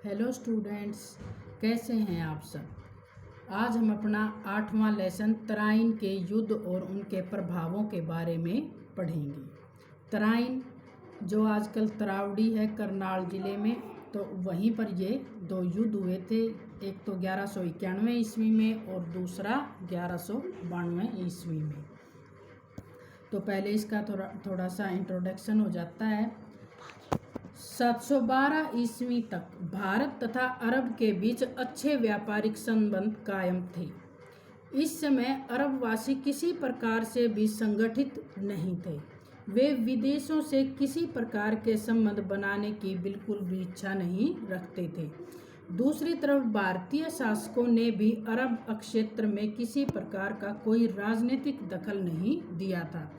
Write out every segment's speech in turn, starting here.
Hello students, कैसे हैं आप सब। आज हम अपना 8वां लेसन तराइन के युद्ध और उनके प्रभावों के बारे में पढ़ेंगे। तराइन जो आजकल तरावड़ी है करनाल ज़िले में, तो वहीं पर ये दो युद्ध हुए थे। एक तो 1191 ईस्वी में और दूसरा 1192 ईस्वी में। तो पहले इसका थोड़ा सा इंट्रोडक्शन हो जाता है। 712 ईस्वी तक भारत तथा अरब के बीच अच्छे व्यापारिक संबंध कायम थे। इस समय अरबवासी किसी प्रकार से भी संगठित नहीं थे। वे विदेशों से किसी प्रकार के संबंध बनाने की बिल्कुल भी इच्छा नहीं रखते थे। दूसरी तरफ भारतीय शासकों ने भी अरब क्षेत्र में किसी प्रकार का कोई राजनीतिक दखल नहीं दिया था।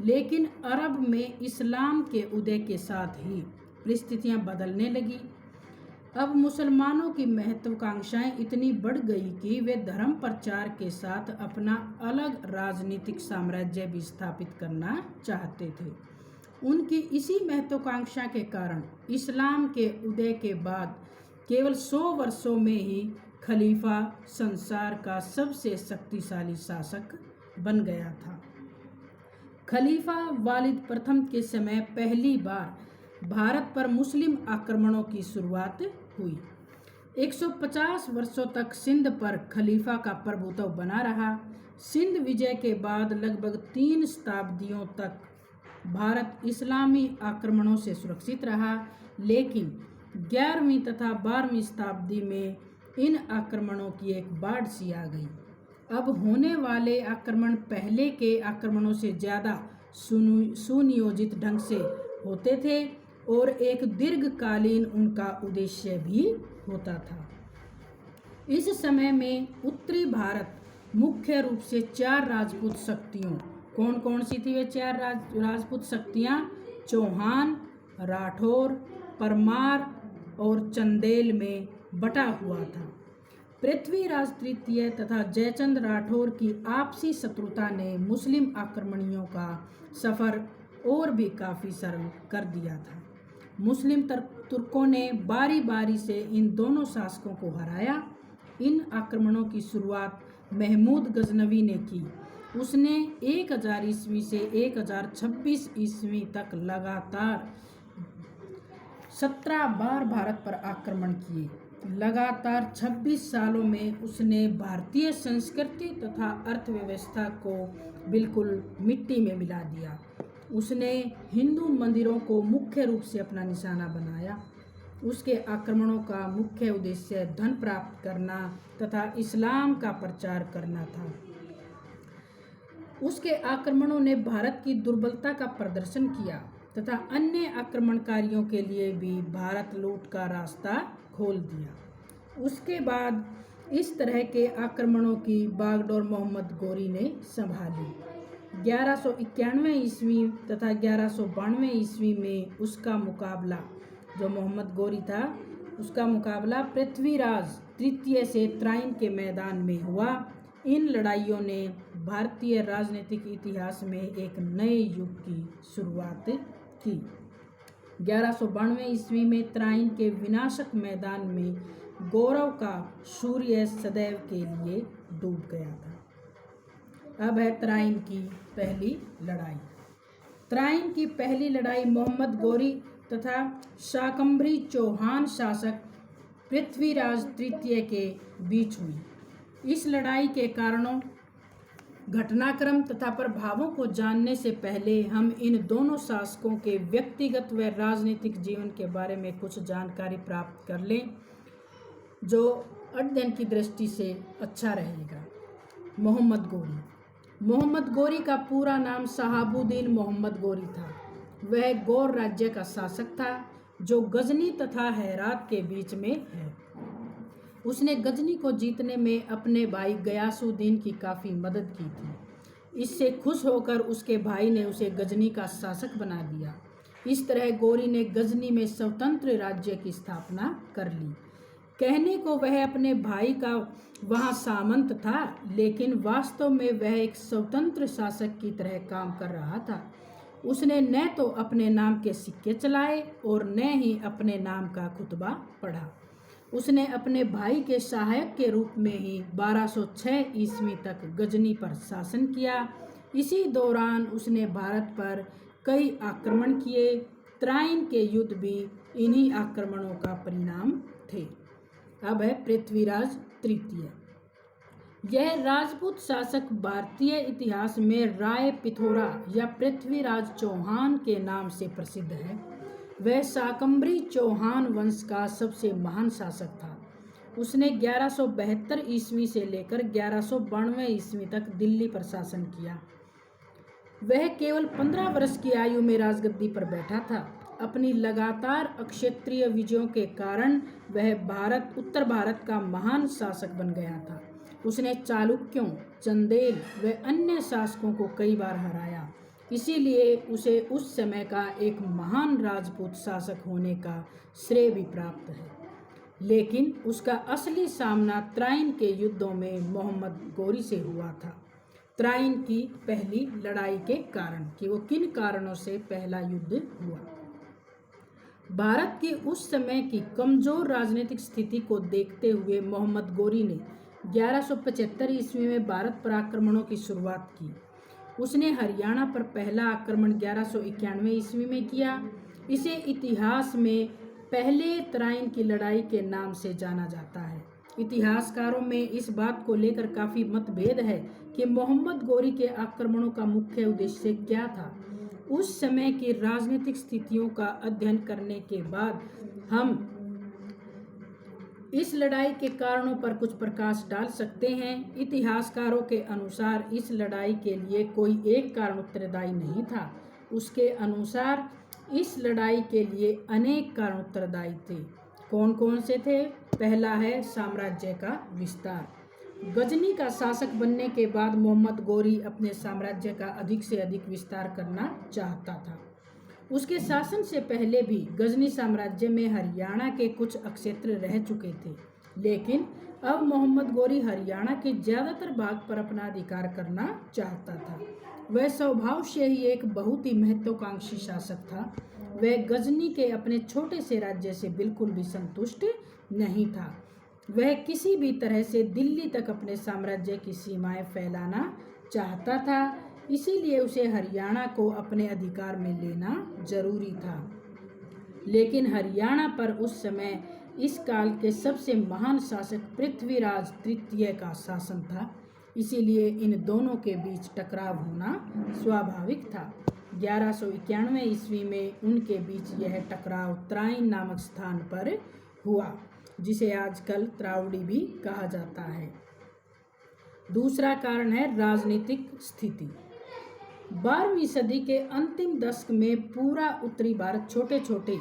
लेकिन अरब में इस्लाम के उदय के साथ ही परिस्थितियां बदलने लगी। अब मुसलमानों की महत्वाकांक्षाएं इतनी बढ़ गई कि वे धर्म प्रचार के साथ अपना अलग राजनीतिक साम्राज्य भी स्थापित करना चाहते थे। उनकी इसी महत्वाकांक्षा के कारण इस्लाम के उदय के बाद केवल 100 वर्षों में ही खलीफा संसार का सबसे शक्तिशाली शासक बन गया था। खलीफा वालिद प्रथम के समय पहली बार भारत पर मुस्लिम आक्रमणों की शुरुआत हुई। 150 वर्षों तक सिंध पर खलीफा का प्रभुत्व बना रहा। सिंध विजय के बाद लगभग 3 शताब्दियों तक भारत इस्लामी आक्रमणों से सुरक्षित रहा, लेकिन 11वीं तथा 12वीं शताब्दी में इन आक्रमणों की एक बाढ़ सी आ गई। अब होने वाले आक्रमण पहले के आक्रमणों से ज़्यादा सुनियोजित ढंग से होते थे और एक दीर्घकालीन उनका उद्देश्य भी होता था। इस समय में उत्तरी भारत मुख्य रूप से 4 राजपूत शक्तियों, कौन कौन सी थी वे 4 राजपूत शक्तियाँ? चौहान, राठौर, परमार और चंदेल में बटा हुआ था। पृथ्वीराज तृतीय तथा जयचंद राठौर की आपसी शत्रुता ने मुस्लिम आक्रमणियों का सफ़र और भी काफ़ी सरल कर दिया था। मुस्लिम तुर्कों ने बारी बारी से इन दोनों शासकों को हराया। इन आक्रमणों की शुरुआत महमूद गजनवी ने की। उसने 1000 ईस्वी से 1026 ईस्वी तक लगातार 17 बार भारत पर आक्रमण किए। लगातार 26 सालों में उसने भारतीय संस्कृति तथा अर्थव्यवस्था को बिल्कुल मिट्टी में मिला दिया। उसने हिंदू मंदिरों को मुख्य रूप से अपना निशाना बनाया। उसके आक्रमणों का मुख्य उद्देश्य धन प्राप्त करना तथा इस्लाम का प्रचार करना था। उसके आक्रमणों ने भारत की दुर्बलता का प्रदर्शन किया तथा अन्य आक्रमणकारियों के लिए भी भारत लूट का रास्ता खोल दिया। उसके बाद इस तरह के आक्रमणों की बागडोर मोहम्मद गोरी ने संभाली। 1191 ईस्वी तथा 1192 ईस्वी में उसका मुकाबला, जो मोहम्मद गोरी था, उसका मुकाबला पृथ्वीराज तृतीय से तराइन के मैदान में हुआ। इन लड़ाइयों ने भारतीय राजनीतिक इतिहास में एक नए युग की शुरुआत की। 1192 ईस्वी में तराइन के विनाशक मैदान में गौरव का सूर्य सदैव के लिए डूब गया था। अब है तराइन की पहली लड़ाई। तराइन की पहली लड़ाई मोहम्मद गोरी तथा शाकंभरी चौहान शासक पृथ्वीराज तृतीय के बीच हुई। इस लड़ाई के कारणों, घटनाक्रम तथा प्रभावों को जानने से पहले हम इन दोनों शासकों के व्यक्तिगत व राजनीतिक जीवन के बारे में कुछ जानकारी प्राप्त कर लें, जो अध्ययन की दृष्टि से अच्छा रहेगा। मोहम्मद गोरी का पूरा नाम शहाबुद्दीन मोहम्मद गोरी था। वह गौर राज्य का शासक था जो गजनी तथा हेरात के बीच में है। उसने गजनी को जीतने में अपने भाई गयासुद्दीन की काफ़ी मदद की थी। इससे खुश होकर उसके भाई ने उसे गजनी का शासक बना दिया। इस तरह गोरी ने गजनी में स्वतंत्र राज्य की स्थापना कर ली। कहने को वह अपने भाई का वहाँ सामंत था, लेकिन वास्तव में वह एक स्वतंत्र शासक की तरह काम कर रहा था। उसने न तो अपने नाम के सिक्के चलाए और न ही अपने नाम का खुतबा पढ़ा। उसने अपने भाई के सहायक के रूप में ही 1206 ईस्वी तक गजनी पर शासन किया। इसी दौरान उसने भारत पर कई आक्रमण किए। त्राइन के युद्ध भी इन्हीं आक्रमणों का परिणाम थे। अब है पृथ्वीराज तृतीय। यह राजपूत शासक भारतीय इतिहास में राय पिथौरा या पृथ्वीराज चौहान के नाम से प्रसिद्ध है। वह शाकंभरी चौहान वंश का सबसे महान शासक था। उसने 1172 ईस्वी से लेकर 1192 ईस्वी तक दिल्ली पर शासन किया। वह केवल 15 वर्ष की आयु में राजगद्दी पर बैठा था। अपनी लगातार अक्षत्रिय विजयों के कारण वह उत्तर भारत का महान शासक बन गया था। उसने चालुक्यों, चंदेल व अन्य शासकों को कई बार हराया। इसीलिए उसे उस समय का एक महान राजपूत शासक होने का श्रेय भी प्राप्त है। लेकिन उसका असली सामना त्राइन के युद्धों में मोहम्मद गोरी से हुआ था। त्राइन की पहली लड़ाई के कारण कि वो किन कारणों से पहला युद्ध हुआ। भारत की उस समय की कमजोर राजनीतिक स्थिति को देखते हुए मोहम्मद गोरी ने 1175 ईस्वी में भारत पर आक्रमणों की शुरुआत की। उसने हरियाणा पर पहला आक्रमण 1191 ईस्वी में किया। इसे इतिहास में पहले त्राइन की लड़ाई के नाम से जाना जाता है। इतिहासकारों में इस बात को लेकर काफ़ी मतभेद है कि मोहम्मद गोरी के आक्रमणों का मुख्य उद्देश्य क्या था। उस समय की राजनीतिक स्थितियों का अध्ययन करने के बाद हम इस लड़ाई के कारणों पर कुछ प्रकाश डाल सकते हैं। इतिहासकारों के अनुसार इस लड़ाई के लिए कोई एक कारण उत्तरदायी नहीं था। उसके अनुसार इस लड़ाई के लिए अनेक कारण उत्तरदायी थे। कौन कौन से थे? पहला है साम्राज्य का विस्तार। गजनी का शासक बनने के बाद मोहम्मद गोरी अपने साम्राज्य का अधिक से अधिक विस्तार करना चाहता था। उसके शासन से पहले भी गजनी साम्राज्य में हरियाणा के कुछ क्षेत्र रह चुके थे, लेकिन अब मोहम्मद गोरी हरियाणा के ज़्यादातर भाग पर अपना अधिकार करना चाहता था। वह स्वभाव से ही एक बहुत ही महत्वाकांक्षी शासक था। वह गजनी के अपने छोटे से राज्य से बिल्कुल भी संतुष्ट नहीं था। वह किसी भी तरह से दिल्ली तक अपने साम्राज्य की सीमाएं फैलाना चाहता था। इसीलिए उसे हरियाणा को अपने अधिकार में लेना जरूरी था। लेकिन हरियाणा पर उस समय इस काल के सबसे महान शासक पृथ्वीराज तृतीय का शासन था। इसीलिए इन दोनों के बीच टकराव होना स्वाभाविक था। 1191 ईस्वी में उनके बीच यह टकराव त्राइन नामक स्थान पर हुआ, जिसे आजकल त्रावडी भी कहा जाता है। दूसरा कारण है राजनीतिक स्थिति। 12वीं सदी के अंतिम दशक में पूरा उत्तरी भारत छोटे छोटे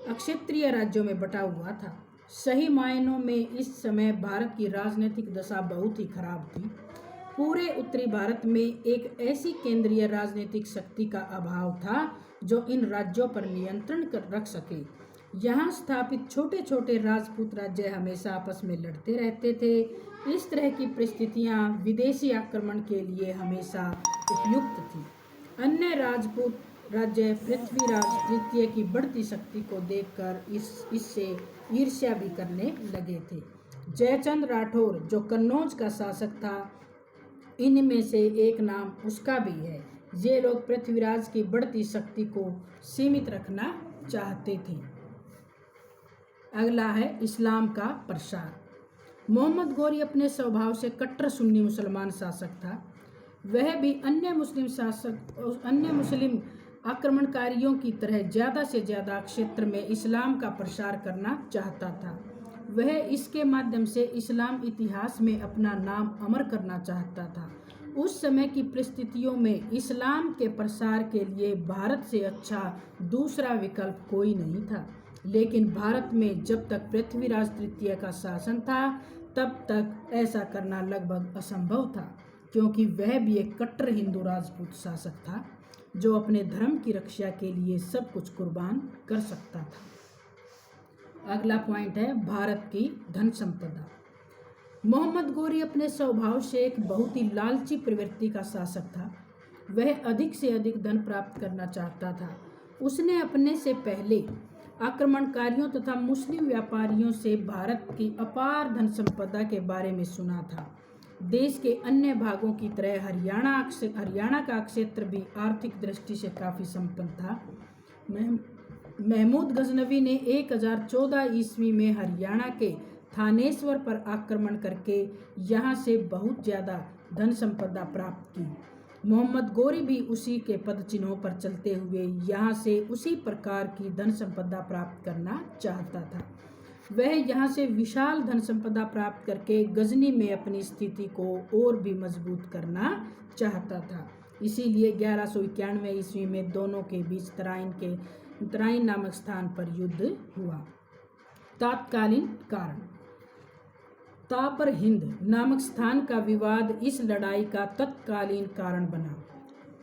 अक्षत्रिय राज्यों में बटा हुआ था। सही मायनों में इस समय भारत की राजनीतिक दशा बहुत ही खराब थी। पूरे उत्तरी भारत में एक ऐसी केंद्रीय राजनीतिक शक्ति का अभाव था जो इन राज्यों पर नियंत्रण रख सके। यहाँ स्थापित छोटे छोटे राजपूत राज्य हमेशा आपस में लड़ते रहते थे। इस तरह की परिस्थितियाँ विदेशी आक्रमण के लिए हमेशा उपयुक्त थी। अन्य राजपूत राज्य पृथ्वीराज तृतीय की बढ़ती शक्ति को देखकर इससे ईर्ष्या भी करने लगे थे। जयचंद राठौर जो कन्नौज का शासक था, इनमें से एक नाम उसका भी है। ये लोग पृथ्वीराज की बढ़ती शक्ति को सीमित रखना चाहते थे। अगला है इस्लाम का प्रसार। मोहम्मद गोरी अपने स्वभाव से कट्टर सुन्नी मुसलमान शासक था। वह भी अन्य मुस्लिम आक्रमणकारियों की तरह ज़्यादा से ज़्यादा क्षेत्र में इस्लाम का प्रसार करना चाहता था। वह इसके माध्यम से इस्लाम इतिहास में अपना नाम अमर करना चाहता था। उस समय की परिस्थितियों में इस्लाम के प्रसार के लिए भारत से अच्छा दूसरा विकल्प कोई नहीं था। लेकिन भारत में जब तक पृथ्वीराज तृतीय का शासन था तब तक ऐसा करना लगभग असंभव था, क्योंकि वह भी एक कट्टर हिंदू राजपूत शासक था जो अपने धर्म की रक्षा के लिए सब कुछ कुर्बान कर सकता था। अगला पॉइंट है भारत की धन संपदा। मोहम्मद गोरी अपने स्वभाव से एक बहुत ही लालची प्रवृत्ति का शासक था। वह अधिक से अधिक धन प्राप्त करना चाहता था। उसने अपने से पहले आक्रमणकारियों तथा मुस्लिम व्यापारियों से भारत की अपार धन संपदा के बारे में सुना था। देश के अन्य भागों की तरह हरियाणा का क्षेत्र भी आर्थिक दृष्टि से काफ़ी संपन्न था। महमूद गजनवी ने 1014 ईस्वी में हरियाणा के थानेश्वर पर आक्रमण करके यहाँ से बहुत ज़्यादा धन संपदा प्राप्त की। मोहम्मद गोरी भी उसी के पद चिन्हों पर चलते हुए यहाँ से उसी प्रकार की धन संपदा प्राप्त करना चाहता था। वह यहाँ से विशाल धन संपदा प्राप्त करके गजनी में अपनी स्थिति को और भी मजबूत करना चाहता था। इसीलिए 1191 ईस्वी में दोनों के बीच तराइन नामक स्थान पर युद्ध हुआ। तात्कालीन कारण। ताबर हिंद नामक स्थान का विवाद इस लड़ाई का तत्कालीन कारण बना।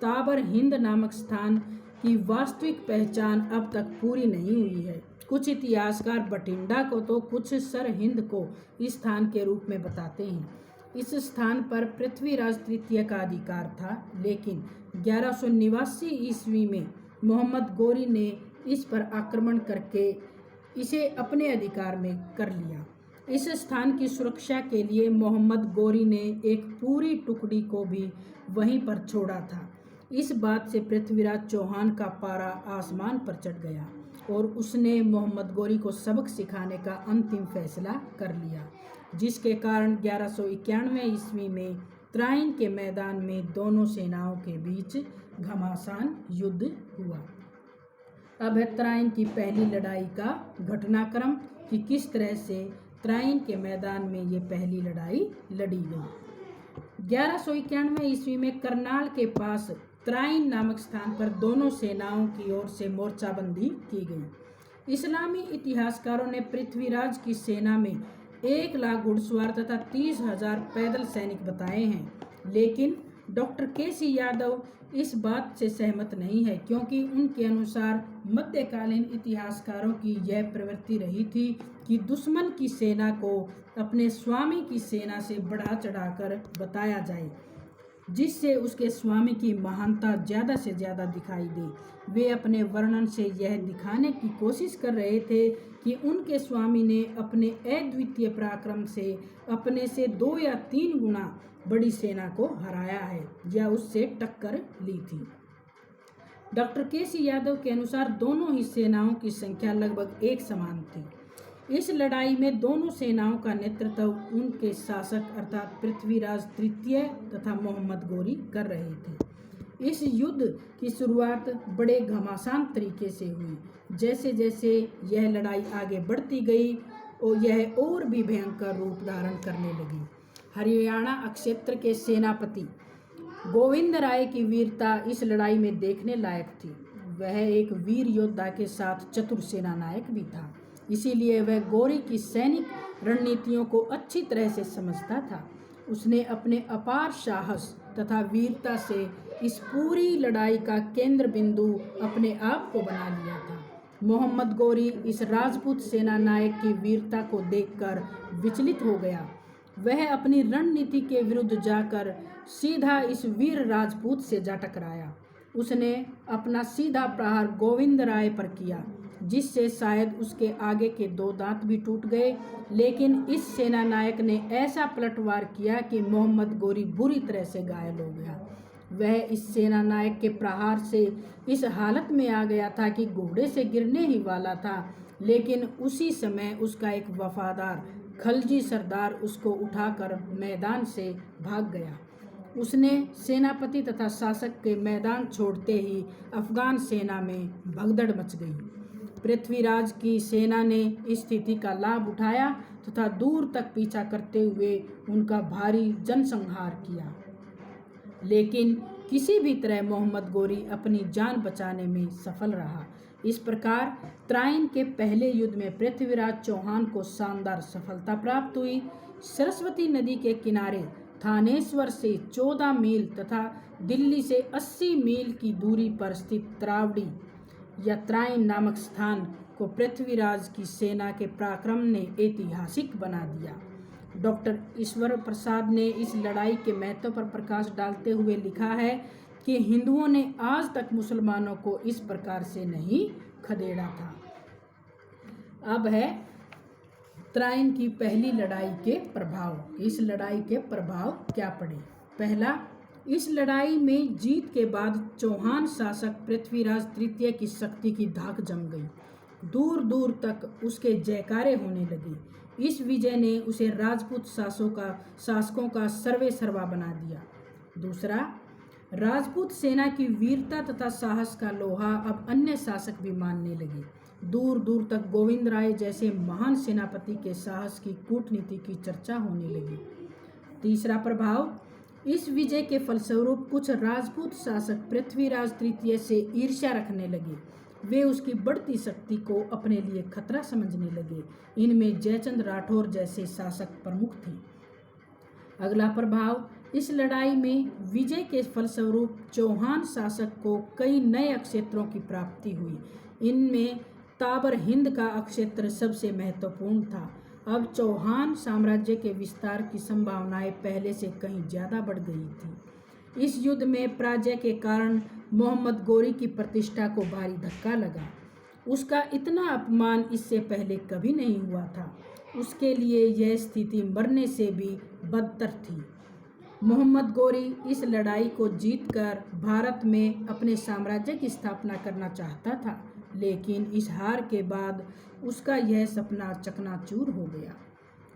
ताबर हिंद नामक स्थान की वास्तविक पहचान अब तक पूरी नहीं हुई है। कुछ इतिहासकार बठिंडा को तो कुछ सरहिंद को इस स्थान के रूप में बताते हैं। इस स्थान पर पृथ्वीराज तृतीय का अधिकार था, लेकिन 1189 ईस्वी में मोहम्मद गोरी ने इस पर आक्रमण करके इसे अपने अधिकार में कर लिया। इस स्थान की सुरक्षा के लिए मोहम्मद गोरी ने एक पूरी टुकड़ी को भी वहीं पर छोड़ा था। इस बात से पृथ्वीराज चौहान का पारा आसमान पर चढ़ गया और उसने मोहम्मद गोरी को सबक सिखाने का अंतिम फैसला कर लिया, जिसके कारण 1191 ईस्वी में तराइन के मैदान में दोनों सेनाओं के बीच घमासान युद्ध हुआ। अब है तराइन की पहली लड़ाई का घटनाक्रम कि किस तरह से तराइन के मैदान में ये पहली लड़ाई लड़ी गई। 1191 ईस्वी में करनाल के पास तराइन नामक स्थान पर दोनों सेनाओं की ओर से मोर्चाबंदी की गई। इस्लामी इतिहासकारों ने पृथ्वीराज की सेना में 1 लाख घुड़सवार तथा 30,000 पैदल सैनिक बताए हैं, लेकिन डॉक्टर केसी यादव इस बात से सहमत नहीं है, क्योंकि उनके अनुसार मध्यकालीन इतिहासकारों की यह प्रवृत्ति रही थी कि दुश्मन की सेना को अपने स्वामी की सेना से बढ़ा चढ़ाकर बताया जाए, जिससे उसके स्वामी की महानता ज़्यादा से ज़्यादा दिखाई दे। वे अपने वर्णन से यह दिखाने की कोशिश कर रहे थे कि उनके स्वामी ने अपने अद्वितीय पराक्रम से अपने से 2 या 3 गुना बड़ी सेना को हराया है या उससे टक्कर ली थी। डॉक्टर केसी यादव के अनुसार दोनों ही सेनाओं की संख्या लगभग एक समान थी। इस लड़ाई में दोनों सेनाओं का नेतृत्व उनके शासक अर्थात पृथ्वीराज तृतीय तथा मोहम्मद गोरी कर रहे थे। इस युद्ध की शुरुआत बड़े घमासान तरीके से हुई। जैसे जैसे यह लड़ाई आगे बढ़ती गई और यह और भी भयंकर रूप धारण करने लगी। हरियाणा क्षेत्र के सेनापति गोविंद राय की वीरता इस लड़ाई में देखने लायक थी। वह एक वीर योद्धा के साथ चतुर सेना नायक भी था, इसीलिए वह गोरी की सैनिक रणनीतियों को अच्छी तरह से समझता था। उसने अपने अपार साहस तथा वीरता से इस पूरी लड़ाई का केंद्र बिंदु अपने आप को बना लिया था। मोहम्मद गोरी इस राजपूत सेना नायक की वीरता को देखकर विचलित हो गया। वह अपनी रणनीति के विरुद्ध जाकर सीधा इस वीर राजपूत से जा टकराया। उसने अपना सीधा प्रहार गोविंद राय पर किया, जिससे शायद उसके आगे के 2 दांत भी टूट गए, लेकिन इस सेना नायक ने ऐसा पलटवार किया कि मोहम्मद गोरी बुरी तरह से घायल हो गया। वह इस सेना नायक के प्रहार से इस हालत में आ गया था कि घोड़े से गिरने ही वाला था, लेकिन उसी समय उसका एक वफादार खलजी सरदार उसको उठाकर मैदान से भाग गया। उसने सेनापति तथा शासक के मैदान छोड़ते ही अफगान सेना में भगदड़ मच गई। पृथ्वीराज की सेना ने इस स्थिति का लाभ उठाया तथा दूर तक पीछा करते हुए उनका भारी जनसंहार किया, लेकिन किसी भी तरह मोहम्मद गोरी अपनी जान बचाने में सफल रहा। इस प्रकार तराइन के पहले युद्ध में पृथ्वीराज चौहान को शानदार सफलता प्राप्त हुई। सरस्वती नदी के किनारे थानेश्वर से 14 मील तथा दिल्ली से 80 मील की दूरी पर स्थित त्रावड़ी या तराइन नामक स्थान को पृथ्वीराज की सेना के पराक्रम ने ऐतिहासिक बना दिया। डॉक्टर ईश्वर प्रसाद ने इस लड़ाई के महत्व पर प्रकाश डालते हुए लिखा है कि हिंदुओं ने आज तक मुसलमानों को इस प्रकार से नहीं खदेड़ा था। अब है त्राइन की पहली लड़ाई के प्रभाव। इस लड़ाई के प्रभाव क्या पड़े? पहला, इस लड़ाई में जीत के बाद चौहान शासक पृथ्वीराज तृतीय की शक्ति की धाक जम गई। दूर दूर तक उसके जयकारे होने लगे। इस विजय ने उसे राजपूत शासकों का सर्वे सर्वा बना दिया। दूसरा, राजपूत सेना की वीरता तथा साहस का लोहा अब अन्य शासक भी मानने लगे। दूर दूर तक गोविंद राय जैसे महान सेनापति के साहस की कूटनीति की चर्चा होने लगी। तीसरा प्रभाव, इस विजय के फलस्वरूप कुछ राजपूत शासक पृथ्वीराज तृतीय से ईर्ष्या रखने लगे। वे उसकी बढ़ती शक्ति को अपने लिए खतरा समझने लगे। इनमें जयचंद राठौर जैसे शासक प्रमुख थे। अगला प्रभाव, इस लड़ाई में विजय के फलस्वरूप चौहान शासक को कई नए क्षेत्रों की प्राप्ति हुई। इनमें ताबर हिंद का क्षेत्र सबसे महत्वपूर्ण था। अब चौहान साम्राज्य के विस्तार की संभावनाएं पहले से कहीं ज़्यादा बढ़ गई थी। इस युद्ध में पराजय के कारण मोहम्मद गोरी की प्रतिष्ठा को भारी धक्का लगा। उसका इतना अपमान इससे पहले कभी नहीं हुआ था। उसके लिए यह स्थिति मरने से भी बदतर थी। मोहम्मद गोरी इस लड़ाई को जीतकर भारत में अपने साम्राज्य की स्थापना करना चाहता था, लेकिन इस हार के बाद उसका यह सपना चकनाचूर हो गया।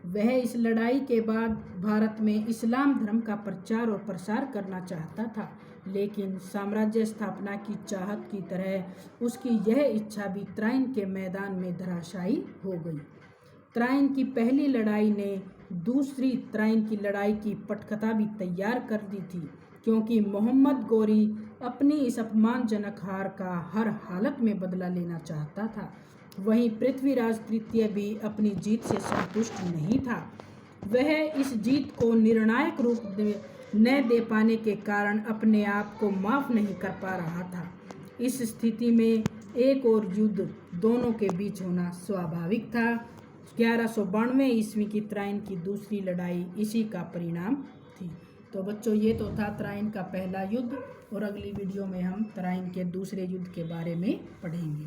वह इस लड़ाई के बाद भारत में इस्लाम धर्म का प्रचार और प्रसार करना चाहता था, लेकिन साम्राज्य स्थापना की चाहत की तरह उसकी यह इच्छा भी त्राइन के मैदान में धराशायी हो गई। त्राइन की पहली लड़ाई ने दूसरी त्राइन की लड़ाई की पटकथा भी तैयार कर दी थी, क्योंकि मोहम्मद गोरी अपनी इस अपमानजनक हार का हर हालत में बदला लेना चाहता था। वहीं पृथ्वीराज तृतीय भी अपनी जीत से संतुष्ट नहीं था। वह इस जीत को निर्णायक रूप न दे पाने के कारण अपने आप को माफ नहीं कर पा रहा था। इस स्थिति में एक और युद्ध दोनों के बीच होना स्वाभाविक था। 1192 ईस्वी की त्राइन की दूसरी लड़ाई इसी का परिणाम थी। तो बच्चों, ये तो था त्राइन का पहला युद्ध, और अगली वीडियो में हम त्राइन के दूसरे युद्ध के बारे में पढ़ेंगे।